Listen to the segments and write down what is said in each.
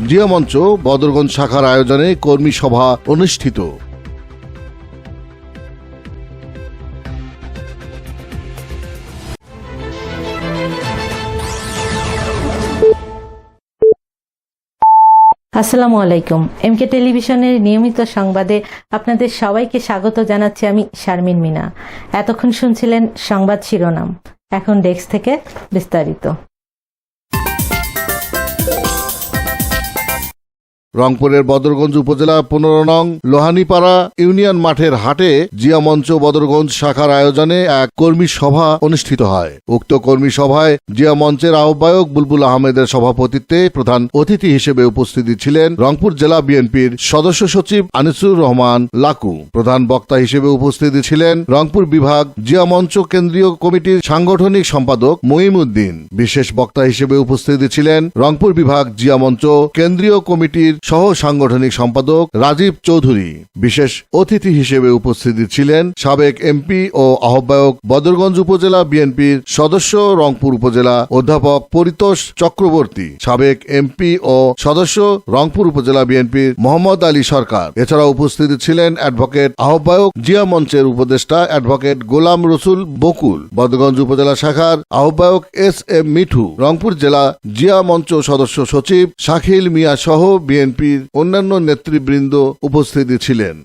জিয়া মঞ্চ বদরগঞ্জ শাখার আয়োজনে কর্মী সভা অনুষ্ঠিত। আসসালামু আলাইকুম। এমকে টেলিভিশনের নিয়মিত সংবাদে আপনাদের সবাইকে স্বাগত জানাচ্ছি আমি শারমিন মিনা। এতক্ষণ শুনছিলেন সংবাদ শিরোনাম, এখন ডেস্ক থেকে বিস্তারিত। রংপুরের বদরগঞ্জ উপজেলা 15 নং লোহানীপাড়া ইউনিয়ন মাঠের হাটে জিয়া মঞ্চ বদরগঞ্জ শাখার আয়োজনে এক কর্মী সভা অনুষ্ঠিত হয়। উক্ত কর্মী সভায় জিয়া মঞ্চের আহ্বায়ক বুলবুল আহমেদের সভাপতিত্বে প্রধান অতিথি হিসেবে উপস্থিত ছিলেন রংপুর জেলা বিএনপির সদস্য সচিব আনিসুর রহমান লাকু। প্রধান বক্তা হিসেবে উপস্থিত ছিলেন রংপুর বিভাগ জিয়া মঞ্চ কেন্দ্রীয় কমিটির সাংগঠনিক সম্পাদক মঈমউদ্দিন। বিশেষ বক্তা হিসেবে উপস্থিত ছিলেন রংপুর বিভাগ জিয়া মঞ্চ কেন্দ্রীয় কমিটির সহ সাংগঠনিক সম্পাদক রাজীব চৌধুরী। বিশেষ অতিথি হিসেবে উপস্থিত ছিলেন সাবেক এমপি ও আহ্বায়ক বদরগঞ্জ উপজেলা বিএনপির সদস্য রংপুর উপজেলা অধ্যাপক পরিতোষ চক্রবর্তী, সাবেক এমপি ও সদস্য রংপুর উপজেলা বিএনপির মোহাম্মদ আলী সরকার। এছাড়া উপস্থিত ছিলেন অ্যাডভোকেট আহ্বায়ক জিয়া মঞ্চের উপদেষ্টা অ্যাডভোকেট গোলাম রসুল বকুল, বদরগঞ্জ উপজেলা শাখার আহ্বায়ক এস.এম. মিঠু, রংপুর জেলা জিয়া মঞ্চ সদস্য সচিব শাকিল মিয়া সহ বিএনপির অন্যান্য নেতৃবৃন্দ উপস্থিত ছিলেন।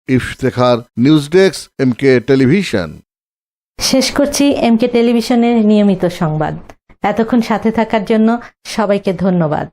Iftekhar, news desk, MK television. শেষ করছি এমকে টেলিভিশনের নিয়মিত সংবাদ। এতক্ষণ সাথে থাকার জন্য সবাইকে ধন্যবাদ।